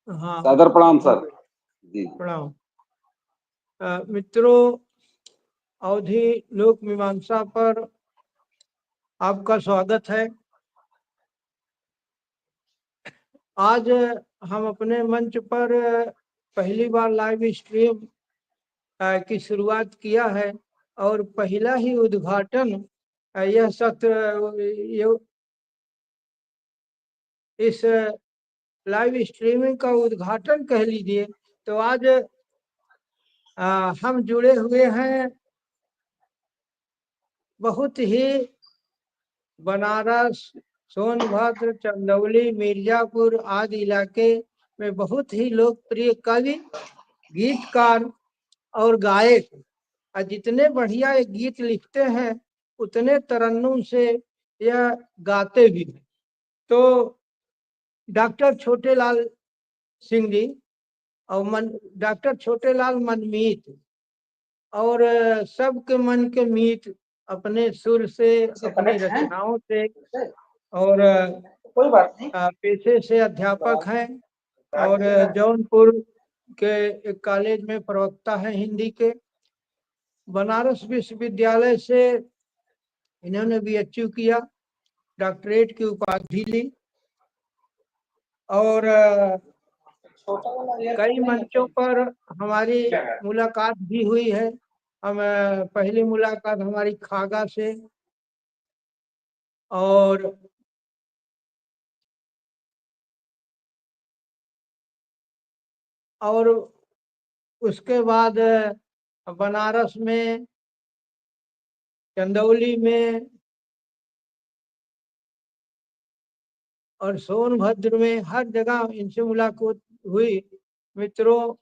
हाँ, सादर प्रणाम हो सर। गई। जी प्रणाम। मित्रों, अवधि लोक मीमांसा पर आपका स्वागत है। आज हम अपने मंच पर पहली बार लाइव स्ट्रीम की शुरुआत किया है और पहला ही उद्घाटन यह सत्र इस लाइव स्ट्रीमिंग का उद्घाटन कह लीजिए। तो आज हम जुड़े हुए हैं बहुत ही बनारस, सोनभद्र, चंदौली, मिर्जापुर आदि इलाके में बहुत ही लोकप्रिय कवि, गीतकार और गायक, जितने बढ़िया ये गीत लिखते हैं उतने तरन्नुम से यह गाते भी हैं। तो डॉक्टर छोटेलाल सिंह जी और डॉक्टर छोटेलाल मनमीत और सबके मन के मीत अपने सुर से, अपनी रचनाओं से और कोई बात नहीं। पेशे से अध्यापक हैं और जौनपुर के एक कॉलेज में प्रवक्ता है हिंदी के। बनारस विश्वविद्यालय से इन्होंने बीएचयू किया, डॉक्टरेट की उपाधि ली और कई मंचों पर हमारी मुलाकात भी हुई है। हम पहली मुलाकात हमारी खागा से और उसके बाद बनारस में, चंदौली में और सोनभद्र में, हर जगह इनसे मुलाकात हुई। मित्रों,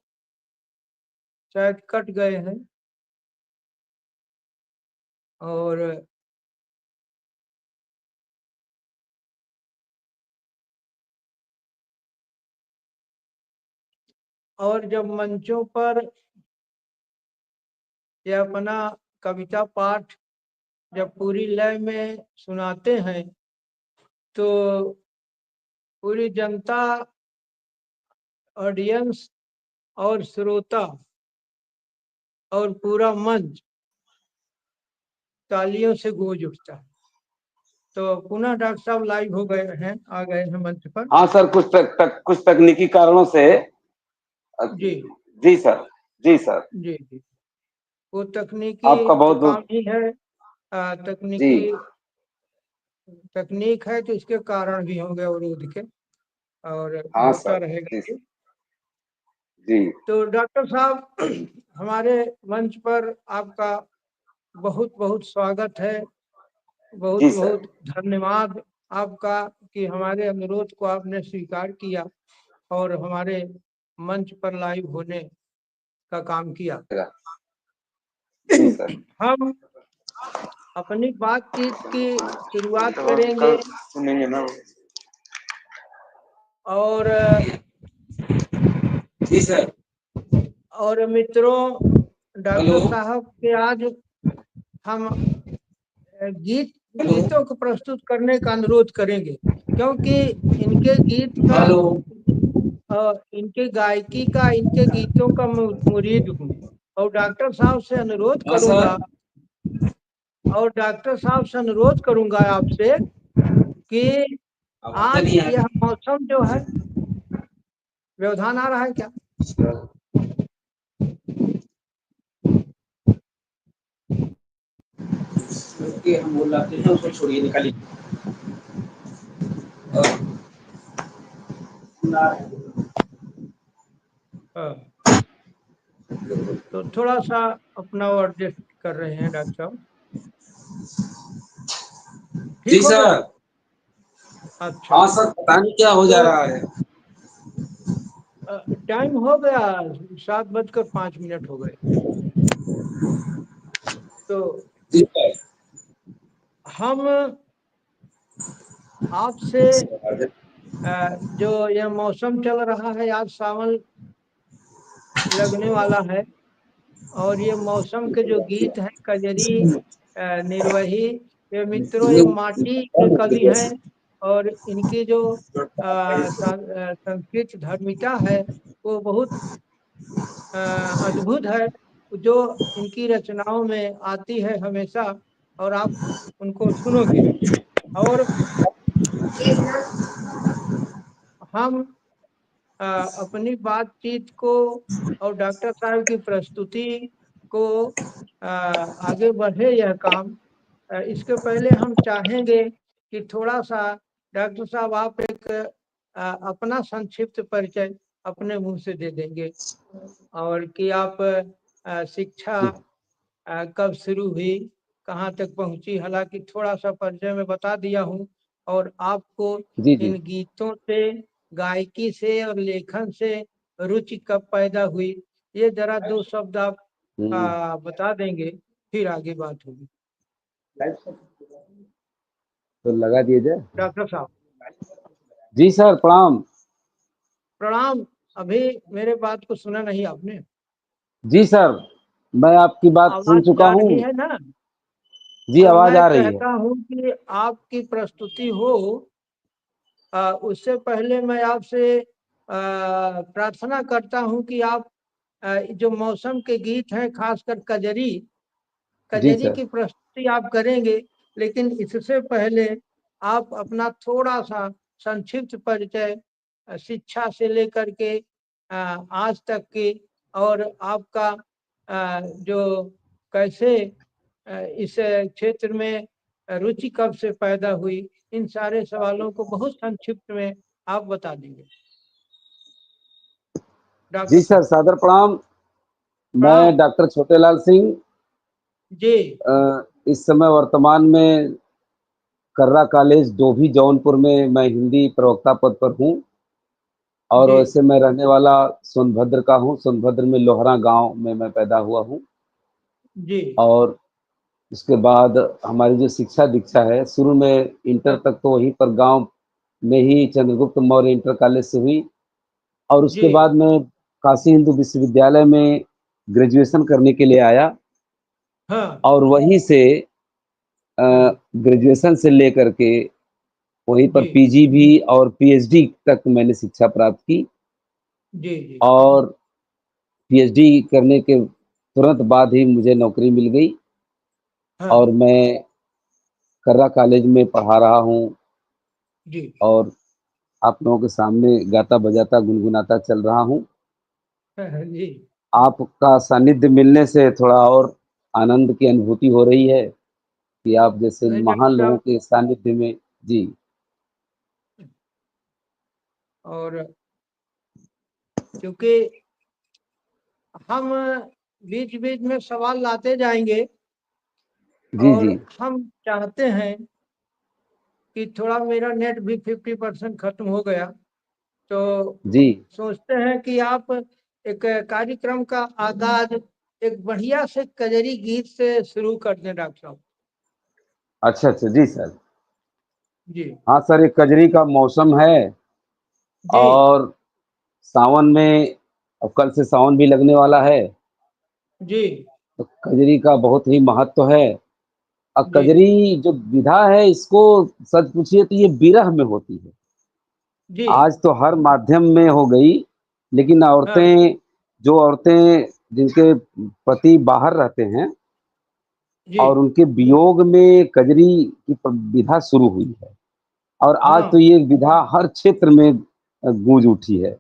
शायद कट गए हैं और जब मंचों पर ये अपना कविता पाठ जब पूरी लय में सुनाते हैं तो पूरी जनता, ऑडियंस और श्रोता और पूरा मंच तालियों से गूंज उठता है। तो पुनः डॉक्टर साहब लाइव हो गए हैं, आ गए हैं मंच पर। हाँ सर, कुछ तकनीकी कारणों से। जी जी सर। जी सर। जी जी, वो तकनीकी आपका तो बहुत काम बहुत। ही है। जी तकनीक है तो इसके कारण भी होंगे अवरोध के, और हाँ होता सर। रहेगा जी ये। जी तो डॉक्टर साहब, हमारे मंच पर आपका बहुत बहुत स्वागत है। बहुत जी सर। बहुत धन्यवाद आपका कि हमारे अनुरोध को आपने स्वीकार किया और हमारे मंच पर लाइव होने का काम किया। जी सर। हम अपनी बातचीत की शुरुआत कल करेंगे सुनेंगे ना। और जी सर। और मित्रों, हेलो। डॉक्टर साहब के आज हम हेलो। गीतों को प्रस्तुत करने का अनुरोध करेंगे, क्योंकि इनके गीत का, हेलो। इनके गायकी का, इनके गीतों का मुरीद हूँ। और डॉक्टर साहब से अनुरोध हाँ सर। करूंगा आपसे कि आवाज आज नहीं आ यह रही। मौसम जो है, व्यवधान आ रहा है क्या? हम बोल रहे हैं उसको छोड़िए, निकालिए। हाँ, तो थोड़ा सा अपना एडजस्ट कर रहे हैं डॉक्टर साहब। जी ठीक हो गया? सर। अच्छा, हाँ सर, पता नहीं क्या हो जा तो रहा है। टाइम हो गया, 7:05 हो गए। तो जी सर। हम आपसे जो यह मौसम चल रहा है, आज सावन लगने वाला है और ये मौसम के जो गीत हैं, कजरी, निर्वही, ये मित्रों ये माटी के कवि हैं और इनकी जो संस्कृत धर्मिता है वो बहुत अद्भुत है, जो इनकी रचनाओं में आती है हमेशा। और आप उनको सुनोगे। और हम अ, अपनी बातचीत को और डॉक्टर साहब की प्रस्तुति को आगे बढ़े यह काम। इसके पहले हम चाहेंगे कि थोड़ा सा डॉक्टर साहब आप एक अपना संक्षिप्त परिचय अपने मुंह से दे देंगे, और कि आप शिक्षा जी कब शुरू हुई, कहाँ तक पहुंची। हालांकि थोड़ा सा परिचय में बता दिया हूँ, और आपको जी जी। इन गीतों से, गायकी से और लेखन से रुचि कब पैदा हुई, ये जरा दो शब्द आप हम्म, बता देंगे, फिर आगे बात होगी। तो लगा दिए जाए। डॉक्टर साहब जी सर, प्रणाम। प्रणाम। अभी मेरे बात को सुना नहीं आपने? जी सर, मैं आपकी बात सुन आवाज चुका जा हूँ। रही है ना? जी, तो आवाज मैं आ रही है। कहता हूँ कि आपकी प्रस्तुति हो, उससे पहले मैं आपसे प्रार्थना करता हूँ कि आप जो मौसम के गीत हैं, खासकर कजरी, जी कजरी सर। की प्रस्तुति आप करेंगे। लेकिन इससे पहले आप अपना थोड़ा सा संक्षिप्त परिचय शिक्षा से लेकर के आज तक की, और आपका जो कैसे इस क्षेत्र में रुचि कब से पैदा हुई, इन सारे सवालों को बहुत संक्षिप्त में आप बता देंगे डॉक्टर जी सर, साहब। सादर प्रणाम। मैं प्रणाम। डॉक्टर छोटेलाल सिंह जी इस समय वर्तमान में कर्रा कॉलेज डोभी जौनपुर में मैं हिंदी प्रवक्ता पद पर हूँ। और जी वैसे मैं रहने वाला सोनभद्र का हूँ। सोनभद्र में लोहरा गांव में मैं पैदा हुआ हूँ। जी। और उसके बाद हमारी जो शिक्षा दीक्षा है, शुरू में इंटर हाँ, तक तो वहीं पर गांव में ही चंद्रगुप्त मौर्य इंटर कॉलेज से हुई। और जी। उसके बाद मैं काशी हिंदू विश्वविद्यालय में ग्रेजुएशन करने के लिए आया। हाँ और वहीं से हाँ। ग्रेजुएशन से लेकर के वहीं पर जी पीजी भी और पीएचडी तक मैंने शिक्षा प्राप्त की। जी। जी। और पीएचडी करने के तुरंत बाद ही मुझे नौकरी मिल गई। हाँ। और मैं कर्रा कॉलेज में पढ़ा रहा हूँ। जी। और आप लोगों के सामने गाता बजाता गुनगुनाता चल रहा हूँ। हाँ, जी। आपका सानिध्य मिलने से थोड़ा और आनंद की अनुभूति हो रही है कि आप जैसे नहीं महान डॉक्टर लोगों साहब, के सानिध्य में। जी और क्योंकि हम बीच बीच में सवाल लाते जाएंगे, जी और जी हम चाहते हैं कि थोड़ा, मेरा नेट भी 50% खत्म हो गया, तो जी। सोचते हैं कि आप एक कार्यक्रम का आगाज एक बढ़िया से कजरी गीत से शुरू कर दें डॉक्टर साहब। अच्छा अच्छा, जी सर। जी हाँ सर, ये कजरी का मौसम है। जी। और सावन में, अब कल से सावन भी लगने वाला है, जी तो कजरी का बहुत ही महत्व है। और जी। कजरी जो विधा है, इसको सच पूछिए तो ये विरह में होती है। जी। आज तो हर माध्यम में हो गई, लेकिन हाँ। औरतें जिनके पति बाहर रहते हैं जी। और उनके वियोग में कजरी की विधा शुरू हुई है। और आज तो हाँ। ये विधा हर क्षेत्र में गूंज उठी है।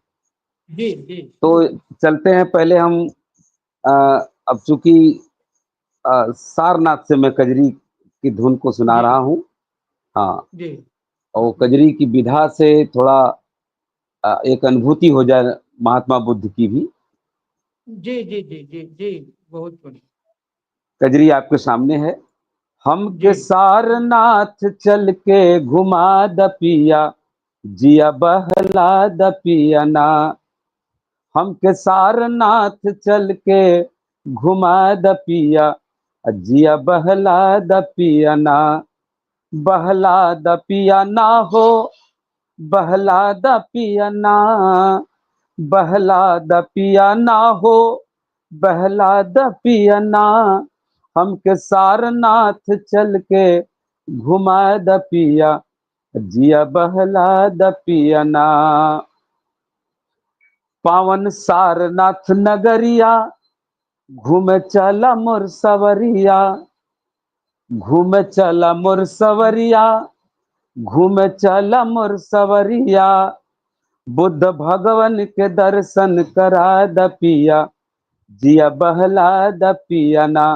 जी जी। तो चलते हैं, पहले हम अ, अब चूंकि सारनाथ से मैं कजरी की धुन को सुना जी रहा हूँ। हाँ। जी। और कजरी की विधा से थोड़ा एक अनुभूति हो जाए महात्मा बुद्ध की भी। जी जी। जी जी जी। बहुत बढ़िया। कजरी आपके सामने है। हम जी के सारनाथ चल के घुमा द पिया, जिया बहला द पिया ना। हम के सारनाथ चल के घुमा द पिया, जिया बहला द पिया ना। बहला द पिया ना हो, बहला द पिया ना। बहला द पिया ना हो, बहला द पिया ना। हम के सारनाथ चल के घुमा द पिया, जिया बहला दपियना। पावन सारनाथ नगरिया घूमे चला मोर सवरिया, घूमे चला मोर सवरिया, घूमे चला मोर सवरिया। बुद्ध भगवान के दर्शन करा दपिया, जिया बहला दपियना।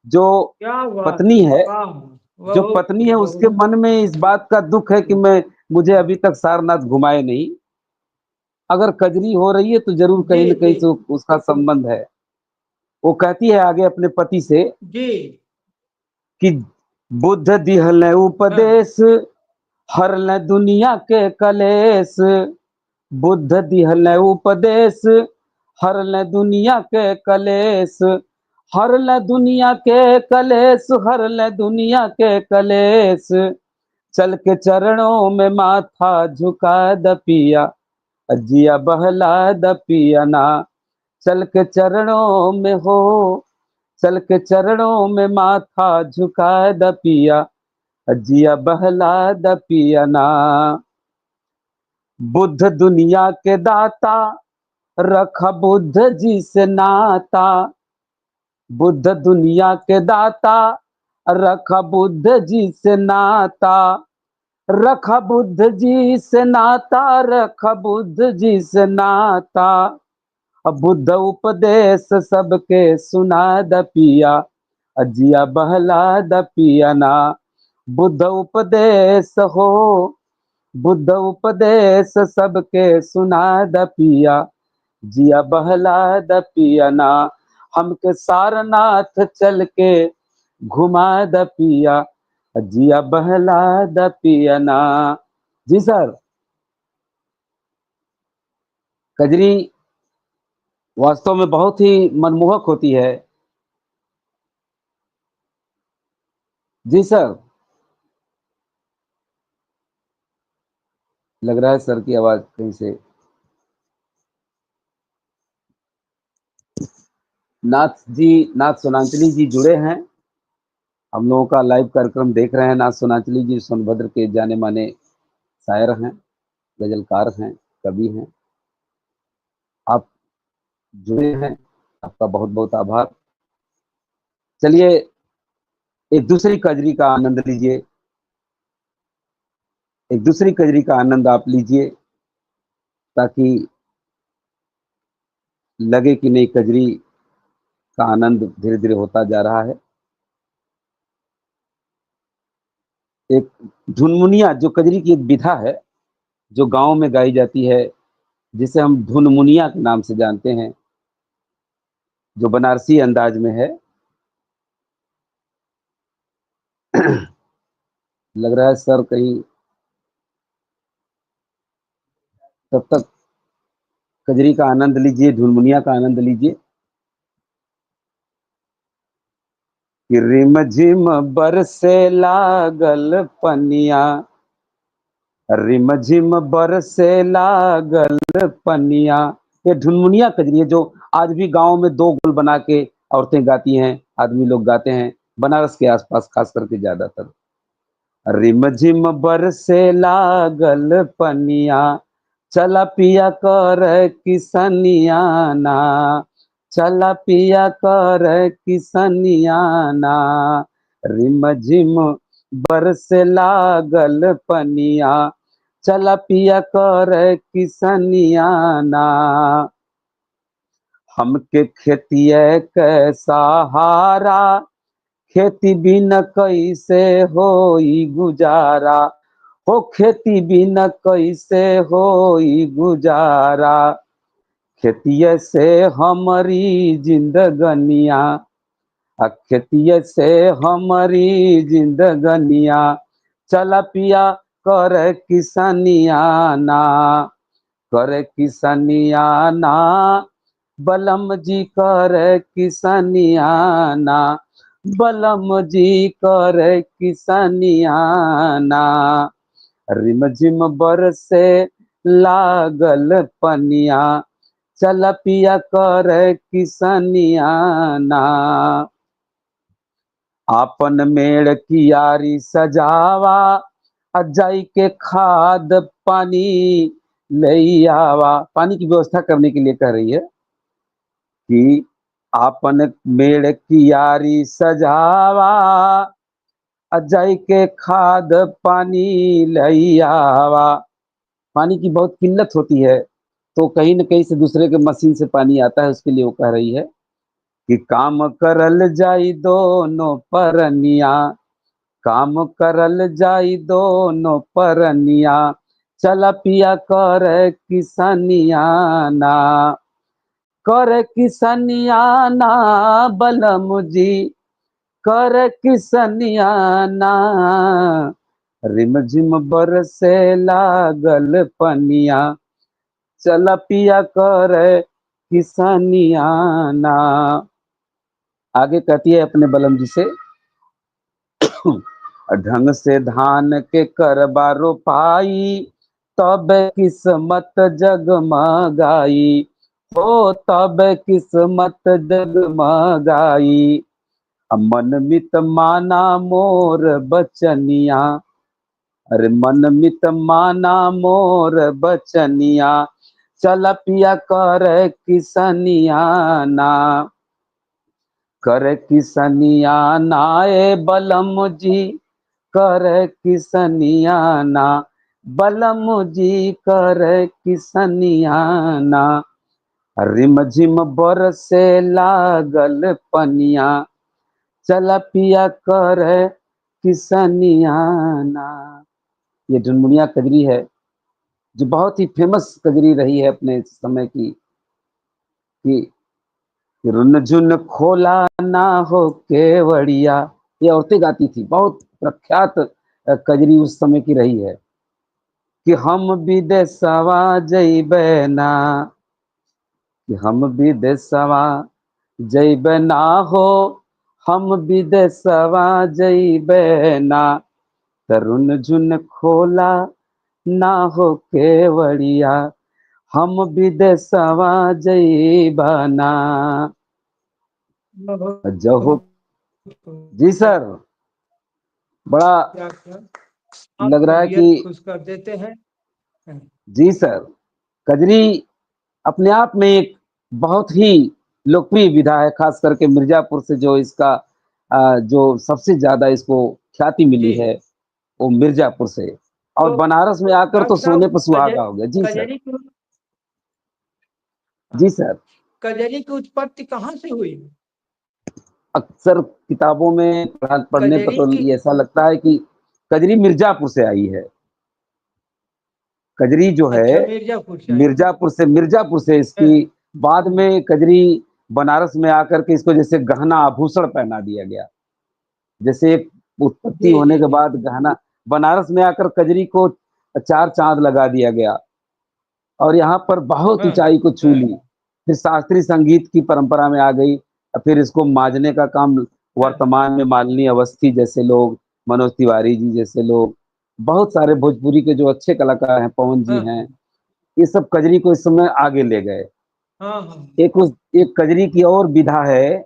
जो क्या बात पत्नी है, वाह, जो बहुत पत्नी है उसके बहुत मन में इस बात का दुख है कि मुझे अभी तक सारनाथ घुमाए नहीं। अगर कजरी हो रही है तो जरूर जी कहीं न जी कहीं से उसका संबंध है। वो कहती है आगे अपने पति से जी। कि बुद्ध दिहल हाँ उपदेश, हरल दुनिया के कलेश। बुद्ध दिहल उपदेश, हरल दुनिया के कलेश। हरल दुनिया के कलेश, हरल दुनिया के कलेश। चल के चरणों में माथा झुका दपिया, जिया बहला दपियना। चल के चरणों में हो, चल के चरणों में माथा झुका दपिया, जिया बहला दपियना। बुद्ध दुनिया के दाता, रखा बुद्ध जी से नाता। बुद्ध दुनिया के दाता, रखा बुद्ध जी से नाता। रखा बुद्ध जी से नाता, रखा बुद्ध जी से नाता। अब बुद्ध उपदेश सबके सुना दपिया, जिया बहला दपियना। बुद्ध उपदेश हो, बुद्ध उपदेश सबके सुना दपिया, जिया बहला दपियना। हमके सारनाथ चल के घुमा दपिया, जिया बहला दपियना। जी सर, कजरी वास्तव में बहुत ही मनमोहक होती है। जी सर, लग रहा है सर की आवाज कहीं से। नाथ जी, नाथ सोनांचली जी जुड़े हैं, हम लोगों का लाइव कार्यक्रम देख रहे हैं। नाथ सोनांचली जी सोनभद्र के जाने माने शायर हैं, गजलकार हैं, कवि हैं। आप जुड़े हैं, आपका बहुत बहुत आभार। चलिए एक दूसरी कजरी का आनंद लीजिए, एक दूसरी कजरी का आनंद आप लीजिए, ताकि लगे कि नहीं कजरी का आनंद धीरे धीरे होता जा रहा है। एक धुनमुनिया, जो कजरी की एक विधा है जो गांव में गाई जाती है, जिसे हम धुनमुनिया के नाम से जानते हैं, जो बनारसी अंदाज में है। लग रहा है सर कहीं, तब तक कजरी का आनंद लीजिए, धुनमुनिया का आनंद लीजिए। कि रिम झिम बरसे लागल पनिया, रिम झिम बरसे लागल पनिया। ये ढुनमुनिया कजरी है जो आज भी गांव में दो गोल बना के औरतें गाती हैं, आदमी लोग गाते हैं, बनारस के आसपास खास करके ज्यादातर। रिम झिम बरसे लागल पनिया, चला पिया कर किसनिया ना। चला पिया कर किसनिया ना। रिम झिम बरसे लागल पनिया, चला पिया कर किसनिया ना। हमके खेतिए के सहारा, खेती बिन कैसे होई गुजारा। हो खेती बिन कैसे होई गुजारा। खेतिए से हमारी जिंदगनिया, खेतिए से हमारी जिंदगनिया। चला पिया कर किसनिया ना, कर किसनिया ना। बलम जी कर किसनिया ना, बलम जी कर किसनिया ना। रिम झिम बरसे लागल पनिया, चल पिया कर किसनिया ना। आपन मेड़ कियारी सजावा, अजाई के खाद पानी ले आवा। पानी की व्यवस्था करने के लिए कह रही है कि आपन मेड़ की यारी सजावा, अजाई के खाद पानी ले आवा। पानी की बहुत किल्लत होती है, तो कहीं न कहीं से दूसरे के मशीन से पानी आता है, उसके लिए वो कह रही है कि काम करल जाई दोनों परनिया, काम करल जाई दोनों परनिया, चल पिया कर किसनिया ना, कर किसनिया ना बलम जी, कर किसनिया ना, रिम झिम बरसे लागल पनिया, चल पिया कर किसनिया ना। आगे कहती है अपने बलम जी से, ढंग से धान के करबा रोपाई, तब किस्मत जगमगाई, हो तब किस्मत जगमगाई, मन मित माना मोर बचनिया, अरे मन मित माना मोर बचनिया, चल पिया कर किसनिया ना, कर किसनिया नाए बलम जी, कर किसनिया ना, बलम जी कर किसनिया ना, रिम झिम बरसे लागल पनिया, चल पिया कर किसनिया ना। ये ढुनमुनिया कजरी है जो बहुत ही फेमस कजरी रही है अपने समय की, कि रुन झुन खोला ना हो केवड़िया। ये औरतें गाती थी, बहुत प्रख्यात कजरी उस समय की रही है कि हम विदेशवा जइबे ना, कि हम विदेशवा जइबे ना हो, हम विदेशवा जइबे ना, तरुण झुन खोला ना हो केवड़िया, हम विदेशवा जइबा ना। जहो जी सर, बड़ा लग आपकी रहा है तबीयत कि खुश कर देते हैं। जी सर, कजरी अपने आप में एक बहुत ही लोकप्रिय विधा है, खास करके मिर्जापुर से जो इसका जो सबसे ज्यादा इसको ख्याति मिली जी, है वो मिर्जापुर से, और तो बनारस में आकर तो डॉक्टर सोने साहब पर सुहागा हो गया। जी सर। कजरी की जी सर। कजरी की उत्पत्ति कहाँ से हुई? अक्सर किताबों में पढ़ने पर कजरी तो की, ये ऐसा लगता है कि कजरी मिर्जापुर से आई है। कजरी जो है अच्छा, मिर्जापुर से आई। मिर्जापुर से हाँ, इसकी बाद में कजरी बनारस में आकर के इसको जैसे गहना आभूषण पहना दिया गया, जैसे एक उत्पत्ति जी होने जी के जी। बाद गहना, बनारस में आकर कजरी को चार चांद लगा दिया गया और यहाँ पर बहुत हाँ ऊंचाई को छू हाँ ली। फिर शास्त्रीय संगीत की परंपरा में आ गई, फिर इसको मांझने का काम हाँ वर्तमान में मालिनी अवस्थी जैसे लोग, मनोज तिवारी जी जैसे लोग, बहुत सारे भोजपुरी के जो अच्छे कलाकार हैं, पवन जी हाँ हैं, ये सब कजरी को इस समय आगे ले गए। हाँ हाँ। एक कजरी की और विधा है अ,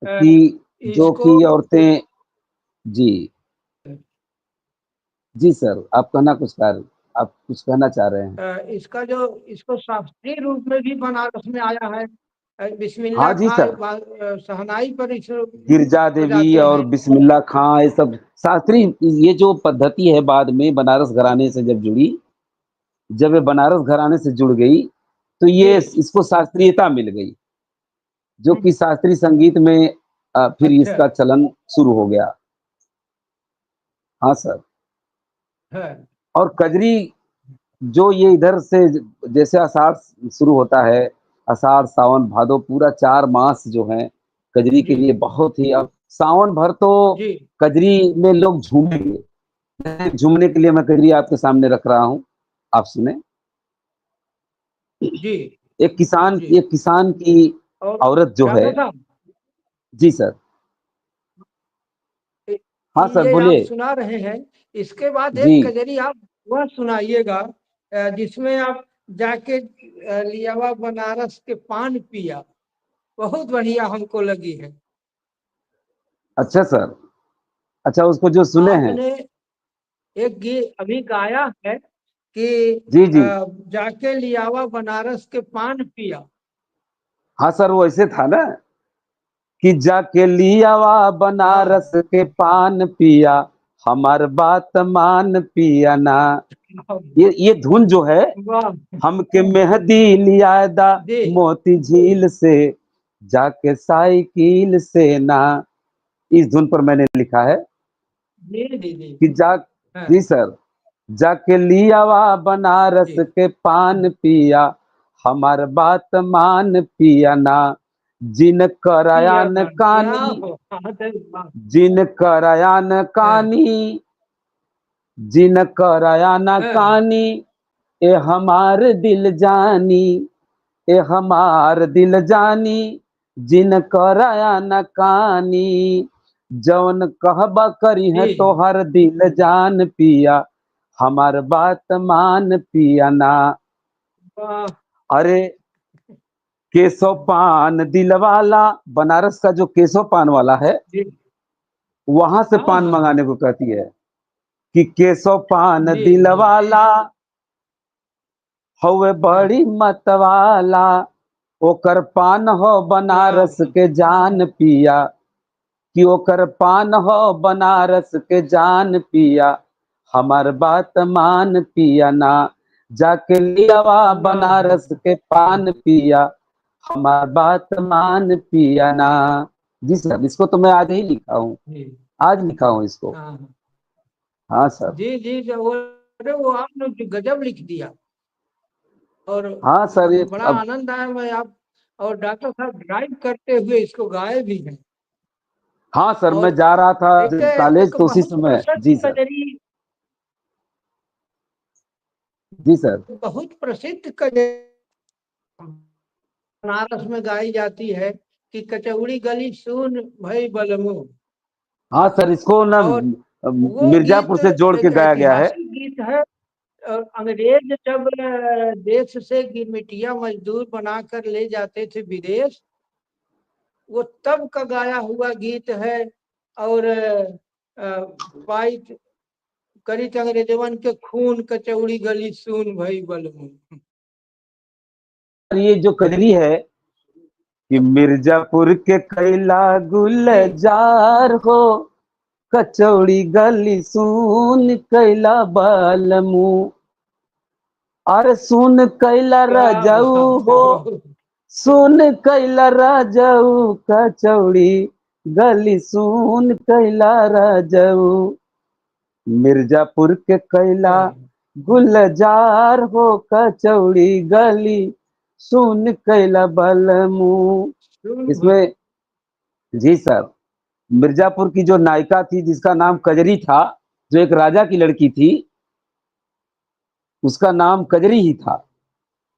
कि जो इसको कि औरतें, जी जी सर, आप कहना कुछ कर, आप कुछ कहना चाह रहे हैं? इसका जो इसको शास्त्रीय रूप में भी बनारस में आया है। हाँ बिस्मिल्लाह जी खां सर, शहनाई पर इसको गिरजा देवी बजाते और हैं। बिस्मिल्लाह खां, ये सब शास्त्रीय, ये जो पद्धति है बाद में बनारस घराने से जब जुड़ी, जब ये बनारस घराने से जुड़ गई तो जी। ये इसको शास्त्रीयता मिल गई, जो हम्म, कि शास्त्रीय संगीत में फिर अच्छा इसका चलन शुरू हो गया। हाँ सर। है। और कजरी जो ये इधर से जैसे आषाढ़ शुरू होता है, आषाढ़ सावन भादो पूरा 4 मास जो है कजरी के जी लिए बहुत ही, अब सावन भर तो जी कजरी में लोग झूमेंगे। झूमने के लिए मैं कजरी आपके सामने रख रहा हूँ, आप सुने। जी जी। एक किसान की और औरत जो है। डॉक्टर साहब, जी सर। हाँ सर ये आप बोलिए। सुना रहे हैं, इसके बाद जी। एक कजरी आप वह सुनाइएगा जिसमें आप जाके लिया हुआ बनारस के पान पिया, बहुत बढ़िया हमको लगी है। अच्छा सर, अच्छा उसको जो सुने हैं। आपने एक गीत अभी गाया है कि जी जी। जाके लियावा बनारस के पान पिया। हाँ सर, वो ऐसे था ना कि जाके लियावा हाँ बनारस के पान पिया, हमार बात मान पिया ना। ये धुन जो है, वाह हमके मेहंदी लियादा जी मोती झील से, जाके साइकिल से ना। इस धुन पर मैंने लिखा है जी जी जी कि जा हाँ जी सर, जाके लियावा बनारस जी के पान पिया, हमार बात मान पिया ना। जिन पिया करायान क्या कानी, हो हाँ, तो वाह, जिन करायान हाँ, कानी, जिन करायान हाँ, कानी, ए हमार दिल जानी, ए हमार दिल जानी, जिन करायान कानी, जौन कहबा करी है जी तो हर दिल जान पिया, हमार बात मान पिया ना। वाह अरे केशव पान दिलवाला, बनारस का जो केशव पान वाला है, जी वहां से हाँ पान हाँ मंगाने को कहती है कि केशव पान जी जी दिलवाला हवे हाँ बड़ी मतवाला, ओकर पान हो क्या बनारस बात के जान पिया, कि ओकर पान हो बनारस के जान पिया, हमार बात मान पिया ना। जाके लियावा वाह बनारस के पान पिया, हमार बात मान पिया ना। जी सर, इसको तो मैं आज ही लिखा हूँ, जी आज लिखा हूँ इसको। हाँ हाँ हाँ सर। जी जी जो वो अरे वो आपने जो गजब लिख दिया और हाँ सर, ये बड़ा अब आनंद आया मैं आप और डॉक्टर साहब ड्राइव करते हुए इसको गाए भी हैं हाँ सर, मैं और जा रहा था एक जब कॉलेज एक तो उसी बहुत समय। प्रसिद्ध जी सर। कजरी जी सर। बहुत प्रसिद्ध कजरी बनारस में गाई जाती है कि कचौड़ी गली सुन भई बलमो हाँ सर, इसको ना और वो मिर्जापुर गीत से जोड़ के एक गाया गया है। ऐतिहासिक गीत है और अंग्रेज जब देश से गिरमिटिया मजदूर बनाकर ले जाते थे विदेश वो तब का गाया हुआ गीत है और पाइप करी अंग्रेजवन के खून कचौड़ी गली सुन भई बलमू और ये जो कजरी है कि मिर्जापुर के कैला जी गुलजार हो, कचौड़ी गली सुन कैला बालमू, अरे सुन कैला क्या राजाऊ बात है हो, बहुत सुन कैला राजाऊ, कचौड़ी गली सुन कैला राजाऊ, मिर्जापुर के कैला वाह गुलजार हो, कचौड़ी गली सुन कैला बलमू। सुन भई इसमें जी सर, मिर्जापुर की जो नायिका थी जिसका नाम कजरी था, जो एक राजा की लड़की थी, उसका नाम कजरी ही था।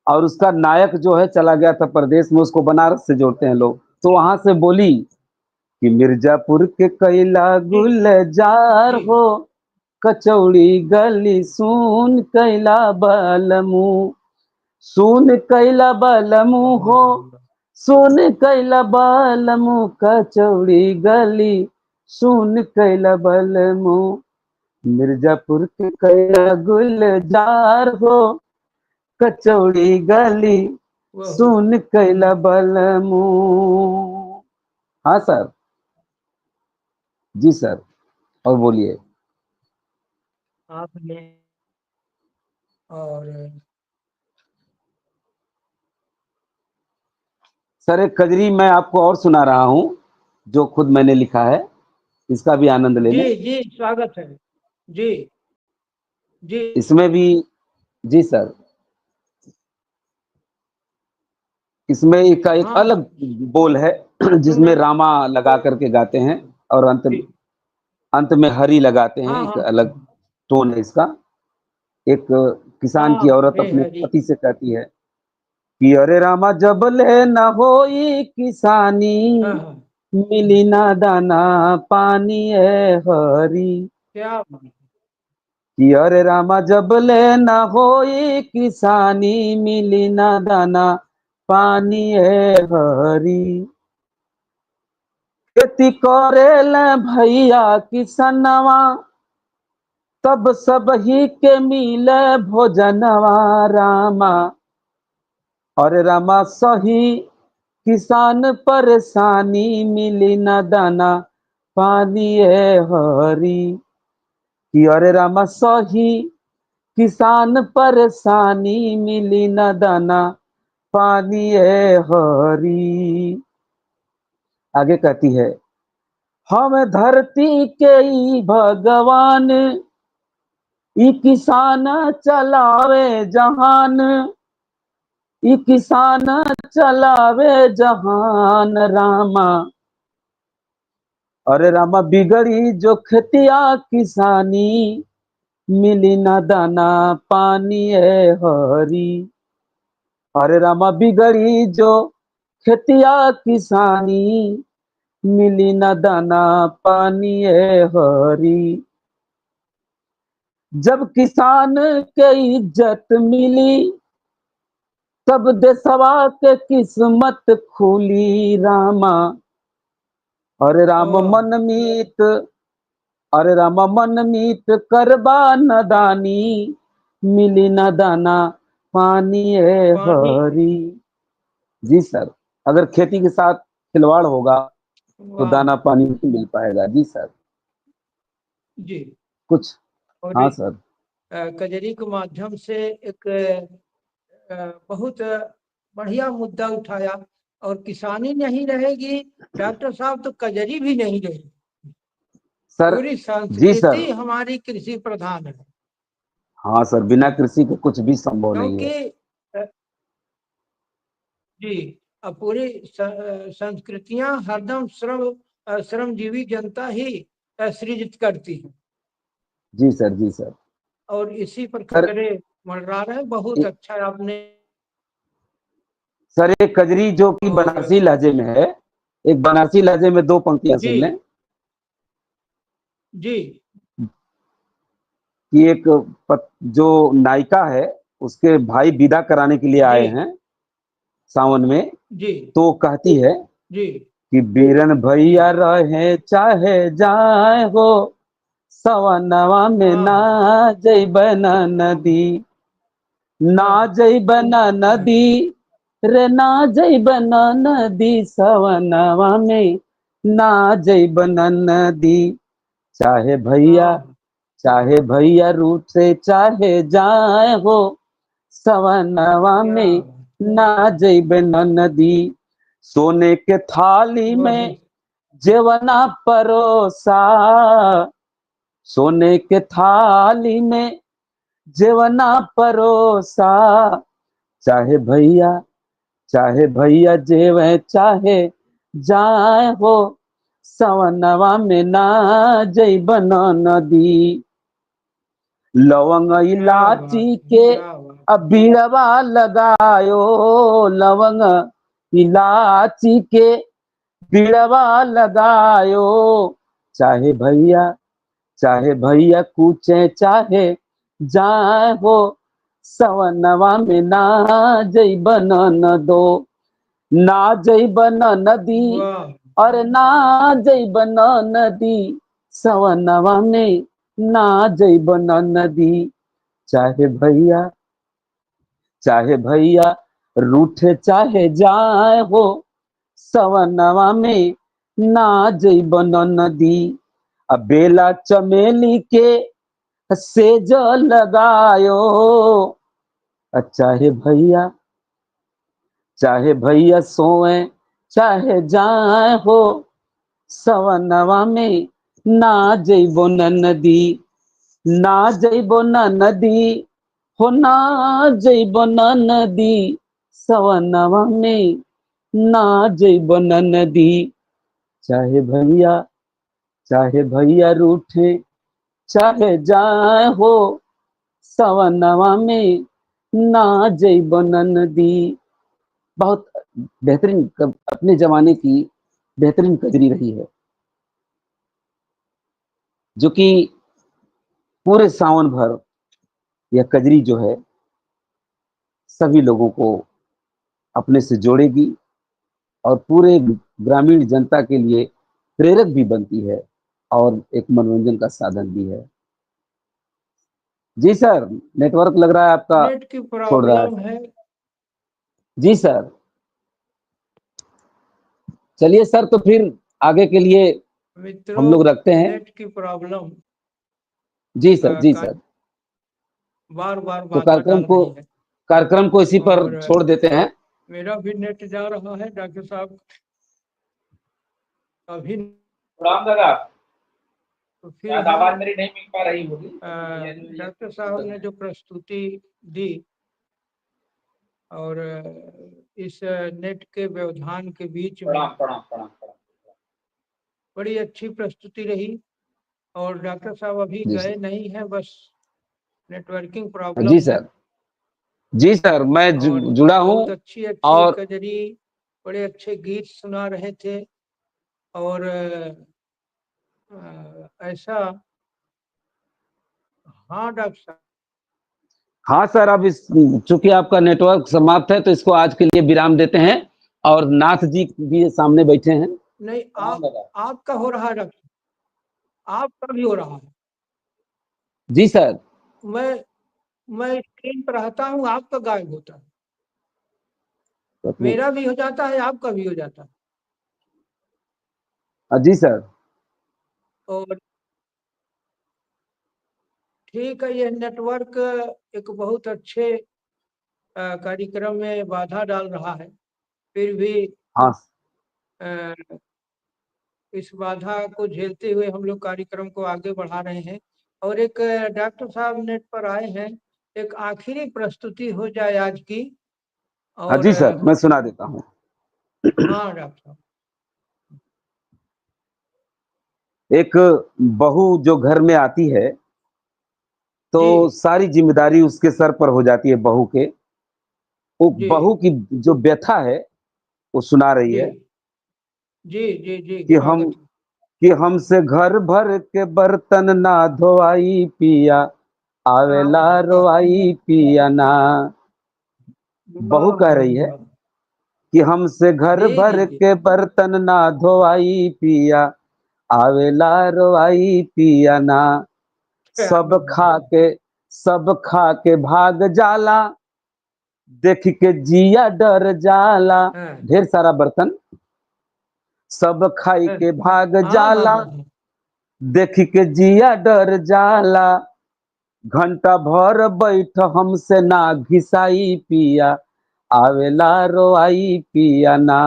और उसका नायक जो है चला गया था प्रदेश में, उसको बनारस से जोड़ते हैं लोग, तो वहां से बोली कि मिर्जापुर के कैला जी गुलजार जी हो, कचौड़ी गली सुन कैला बलमू, सुन कैला बलमू हो, बहुत बढ़िया सुन कैला बलमू, कचौड़ी गली सुन कैला बलमू, मिर्जापुर के कैला गुलजार हो, कचौड़ी गली बहुत सुन कैला बलमू। हाँ सर। जी सर, और बोलिए। आपने और सर, एक कजरी मैं आपको और सुना रहा हूँ जो खुद मैंने लिखा है, इसका भी आनंद ले जी लें। जी स्वागत है जी जी इसमें भी जी सर, इसमें एक हाँ अलग बोल है सुने जिसमें रामा लगा करके गाते हैं, और जी अंत में हरी लगाते हैं, हाँ एक हाँ अलग टोन है इसका। एक किसान की हाँ औरत हे अपने हरी पति से कहती है कि अरे रामा जब ले न होई किसानी, हाँ हाँ मिली ना दाना पानी है हरी, क्या बात कि अरे रामा जब ले न होई किसानी, मिली ना दाना पानी है हरी, खेती करेल भैया किसनवा, तब सब ही के मिले भोजनवा रामा, और रामा सही किसान परेशानी, मिली न दाना पानी ए हरी। कि अरे रामा सही किसान परेशानी, मिली न दाना पानी ए हरी। आगे कहती है, हम धरती के ई भगवान, ई किसान चलावे जहान, ई किसान चलावे जहान रामा। अरे रामा बिगड़ी जो खेतिया किसानी, मिली न दाना पानी ए हरी। अरे रामा बिगड़ी जो खेतिया किसानी, मिली न दाना पानी ए हरी। जब किसान के इज्जत मिली, तब देशवा के किस्मत खुली रामा। अरे राम वाह मन मीत, अरे राम मन मीत करबा नदानी, मिली न दाना पानी ए पानी। हरी। जी सर, अगर खेती के साथ खिलवाड़ होगा तो वाह दाना पानी नहीं मिल पाएगा। जी सर, जी। कुछ। और हाँ सर। कजरी के माध्यम से एक बहुत बढ़िया मुद्दा उठाया। और किसानी नहीं रहेगी डॉक्टर साहब तो कजरी भी नहीं रहेगी। सर पूरी जी सर। संस्कृति हमारी कृषि प्रधान है। हाँ सर, बिना कृषि के कुछ भी संभव नहीं क्योंकि है। जी पूरी संस्कृतियां हरदम श्रमजीवी जनता ही सृजित करती है। जी सर, जी सर। और इसी पर सर खतरे मंडरा रहे हैं। बहुत अच्छा आपने। सर एक कजरी जो कि और बनारसी लहजे में है, एक बनारसी लहजे में दो पंक्तियां जी सुन लें। जी कि एक जो नायिका है, उसके भाई विदा कराने के लिए जी आए हैं सावन में। जी तो कहती है जी कि बीरन जी। भैया रहे चाहे जाए हो, सवनवा में ना हाँ जैबन नदी, ना हाँ जैबन नदी, रे ना जैबन नदी, सवनवा में ना जैबन नदी। चाहे भैया, हाँ। चाहे भैया रूठे चाहे जाए हो, सवनवा क्या में ना जैबे नदी। सोने के थाली वही। में जेवना परोसा, सोने के थाली में जेवना परोसा। चाहे भैया, चाहे भैया जेवे चाहे जाए हो, सवनवा में ना जैबन नदी। लवंग क्या बात इलाची है, के क्या बात अब बीड़वा लगायो, लवंग इलाची के बीड़वा लगायो। चाहे भैया, चाहे भैया कूचे चाहे जाए हो, सवनवा में ना जैबन नदो, ना जैबन है। नदी, वाह और ना जैबन नदी, सवनवा में ना जैबन नदी। चाहे भैया, चाहे भैया रूठे चाहे जाए हो, सवनवा में ना जैबन नदी। अब बेला चमेली के सेज लगायो, चाहे भैया, चाहे भैया सोए चाहे जाए हो, सवनवा में ना जैबो नदी, ना जैबो नदी, हो ना जैबो नदी, सवनवा में ना जैबो नदी। चाहे भैया, चाहे भैया रूठे चाहे जाए हो, सवनवा में ना जैबो नदी। बहुत बेहतरीन अपने जमाने की बेहतरीन कजरी रही है, जो कि पूरे सावन भर यह कजरी जो है सभी लोगों को अपने से जोड़ेगी और पूरे ग्रामीण जनता के लिए प्रेरक भी बनती है और एक मनोरंजन का साधन भी है। जी सर, नेटवर्क लग रहा है आपका नेट की छोड़ रहा है। प्रॉब्लम है जी सर, चलिए सर, तो फिर आगे के लिए हम मित्रों, लोग रखते हैं। नेट की प्रॉब्लम जी सर, जी सर। बार बार तो बाधा डाल रही है। कार्यक्रम को इसी पर और छोड़ देते हैं। मेरा भी नेट जा रहा है डॉक्टर साहब अभी, प्रणाम दादा। तो फिर शायद हम आवाज मेरी नहीं मिल पा रही होगी। डॉक्टर साहब ने जो प्रस्तुति दी और इस नेट के व्यवधान के बीच में प्रणाम प्रणाम प्रणाम प्रणाम। बड़ी अच्छी प्रस्तुति रही। और डॉक्टर साहब अभी जी गए सर, नहीं है, बस नेटवर्किंग जी प्रॉब्लम है। सर, जी सर, मैं और जुड़ा बहुत हूँ। अच्छी अच्छी और कजरी, बड़े अच्छे गीत सुना रहे थे। और ऐसा, हाँ डॉक्टर साहब, हाँ सर, अब इस चूंकि आपका नेटवर्क समाप्त है तो इसको आज के लिए विराम देते हैं। और नाथ जी भी सामने बैठे हैं। नहीं आपका हो रहा है डॉक्टर, आपका भी हो रहा है। जी सर। मैं स्क्रीन पर रहता हूँ, आपका गायब होता है। तो मेरा भी हो जाता है, आपका भी हो जाता है। जी सर। और ठीक है, यह नेटवर्क एक बहुत अच्छे कार्यक्रम में बाधा डाल रहा है। फिर भी हाँ अ, इस बाधा को झेलते हुए हम लोग कार्यक्रम को आगे बढ़ा रहे हैं। और एक डॉक्टर साहब नेट पर आए हैं, एक आखिरी प्रस्तुति हो जाए आज की। हाँ और जी सर, मैं सुना देता हूँ। हाँ डॉक्टर साहब। एक बहू जो घर में आती है तो जी सारी जिम्मेदारी उसके सर पर हो जाती है बहू के। वो जी बहू की जो व्यथा है वो सुना रही जी है जी जी जी, कि हम स्वागत है। कि हमसे घर भर के बर्तन ना धोआई पिया, आवेला वाह रोआई पिया ना। बहू वाह कह वाह रही है वाह। कि हमसे घर जी जी भर जी के बर्तन ना धोआई पिया, आवेला रोआई पिया ना। क्या सब बात खा है। के सब खा के भाग जाला, देख के जिया डर जाला। हाँ ढेर सारा बर्तन सब खाई हाँ के भाग हाँ हाँ जाला, हाँ हाँ। देख के जिया डर जाला। घंटा भर बैठ हमसे ना घिसाई पिया, आवेला रोआई पिया ना।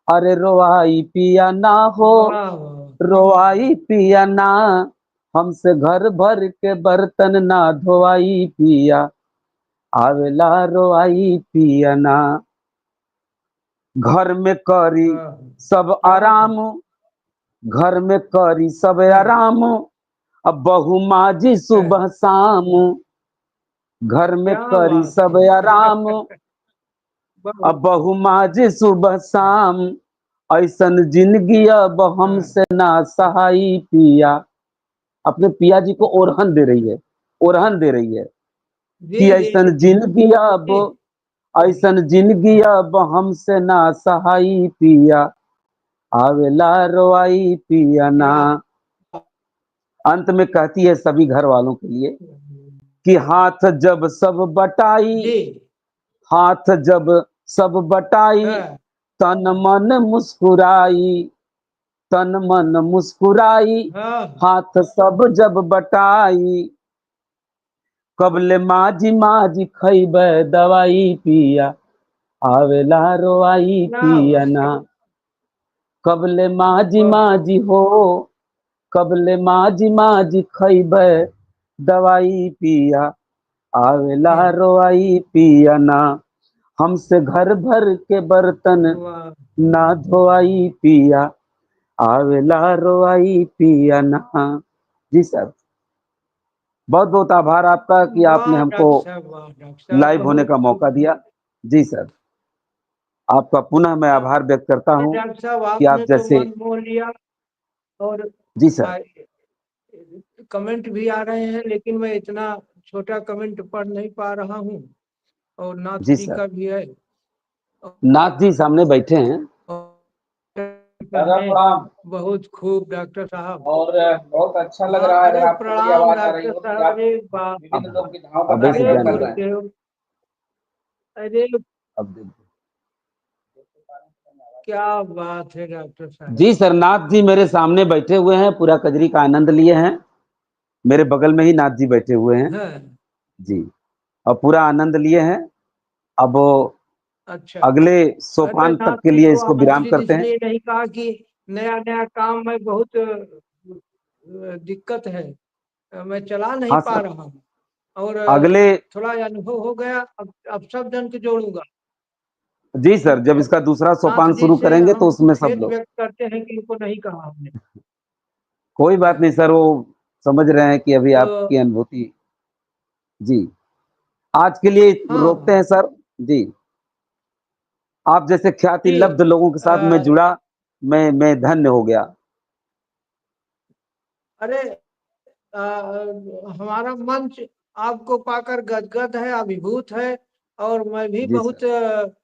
अरे रोआई पिया ना हो, वाह वाह रोआई पिया ना। हमसे घर भर के बर्तन ना धोआई पिया, आवेला रोआई पिया ना। घर में करी वाह, सब क्या आराम, बात। घर में करी सब हाँ आराम। अब बहू माजी हाँ, सुबह शाम, घर में क्या करी बात सब आराम। है। बहुत अब बहू माजी सुबह शाम, ऐसन जिंदगी अब हाँ हमसे ना सहाई पिया। अपने पिया जी को ओरहन दे रही है, ओरहन दे रही है जी कि जी ऐसन जिंदगी अब, जी ऐसन जिंदगी अब हमसे ना सहाई पिया, आवेला रोआई पिया ना। क्या अंत में कहती है सभी घर वालों के लिए कि हाथ जब सब बटाई, जी हाथ जब सब बटाई, हाँ तन मन मुस्कुराई, तन मन मुस्कुराई। हाँ हाथ सब जब बटाई, कबले माजी माजी खैबे दवाई पिया, आवेला रोआई क्या पिया बात ना। कबले माजी वाह माजी हो, कबले माजी माजी खैबे दवाई पिया, आवेला हाँ, रोआई पिया ना। हमसे घर भर के बर्तन वाह ना धोआई पिया, आवेला रोआई पिया ना। जी सर, बहुत बहुत आभार आपका कि आपने वाह हमको डॉक्टर साहब, वाह डॉक्टर साहब, लाइव होने बहुत का खूब। मौका दिया। जी सर, आपका पुनः मैं आभार व्यक्त करता हूं डॉक्टर साहब, कि आप आपने तो जैसे। मन मोह लिया। और जी सर। कमेंट भी आ रहे हैं, लेकिन मैं इतना छोटा कमेंट पढ़ नहीं पा रहा हूँ। और नाथ जी जी सर, का भी है। नाथ जी सामने बैठे हैं। और दादा कहें प्रणाम। बहुत खूब डॉक्टर साहब। और बहुत अच्छा लग हाँ रहा है अगर अरे आपको मेरी प्रणाम आवाज आ रही डॉक्टर हो कि साहब। आप अरे वाह। विभिन्न लोग की धाव बता अरे रहे कर रहे हैं। गुरुदेव। अरे अब देखिए। क्या बात है डॉक्टर साहब। जी सर, नाथ जी मेरे सामने बैठे हुए हैं, पूरा कजरी का आनंद लिए हैं। मेरे बगल में ही नाथ जी बैठे हुए हैं। हाँ जी, और पूरा आनंद लिए हैं। अब अच्छा। अगले अरे सोपान नाथ तक के जी लिए को इसको विराम आमंत्रित करते हैं। इसलिए नहीं कहा कि नया नया काम में बहुत दिक्कत है, मैं चला नहीं हाँ पा सर, रहा हूँ। और अगले थोड़ा अनुभव हो गया, अब सब जन को जोड़ूंगा। जी सर, जब इसका दूसरा नाथ सोपान जी शुरू से करेंगे तो हम उसमें सब खेद लोग। व्यक्त करते हैं कि इनको नहीं कहा हमने। कोई बात हाँ नहीं सर, वो समझ रहे हैं कि अभी तो आपकी अनुभूति। जी, आज के लिए रोकते हैं हाँ सर। जी, आप जैसे ख्याति जी। लब्ध लोगों के अ, साथ मैं जुड़ा, मैं धन्य हो गया। अरे हमारा मंच आपको पाकर गदगद है, अभिभूत है। और मैं भी जी सर। बहुत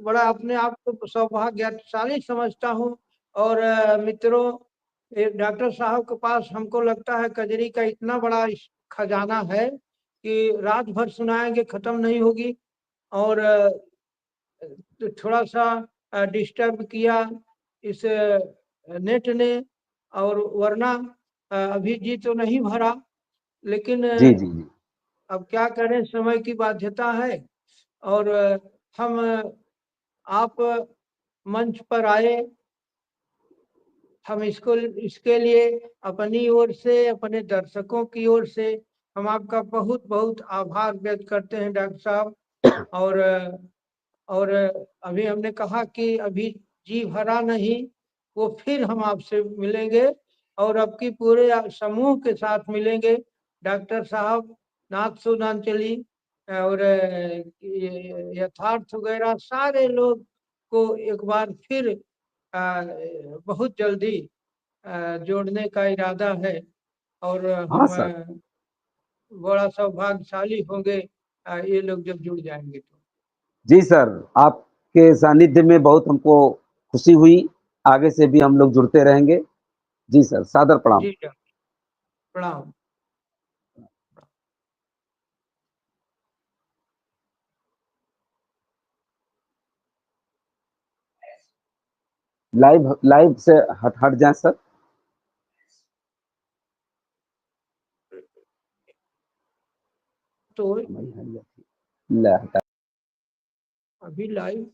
बड़ा अपने आप को सौभाग्यशाली समझता हूँ। और मित्रों, एक डॉक्टर साहब के पास हमको लगता है कजरी का इतना बड़ा खजाना है कि रात भर सुनाएंगे खत्म नहीं होगी। और तो थोड़ा सा डिस्टर्ब किया इस नेट ने। और वरना अभी जी तो नहीं भरा, लेकिन जी जी जी। अब क्या करें, समय की बाध्यता है। और हम आप मंच पर आए, हम इसको इसके लिए अपनी ओर से, अपने दर्शकों की ओर से हम आपका बहुत बहुत आभार व्यक्त करते हैं डॉक्टर साहब। और और अभी हमने कहा कि अभी जी भरा नहीं, वो फिर हम आपसे मिलेंगे और आपकी पूरे समूह के साथ मिलेंगे। डॉक्टर साहब, नाथ सुनांचली और यथार्थ वगैरह सारे लोग को एक बार फिर बहुत जल्दी जोड़ने का इरादा है। और हाँ हम सर। बड़ा सौभाग्यशाली होंगे ये लोग जब जुड़ जाएंगे तो। जी सर, आपके सानिध्य में बहुत हमको खुशी हुई। आगे से भी हम लोग जुड़ते रहेंगे। जी सर, सादर प्रणाम। जी डॉक्टर, प्रणाम। लाइव लाइव से हट हट जाए सर। तो ले हटा। अभी लाइव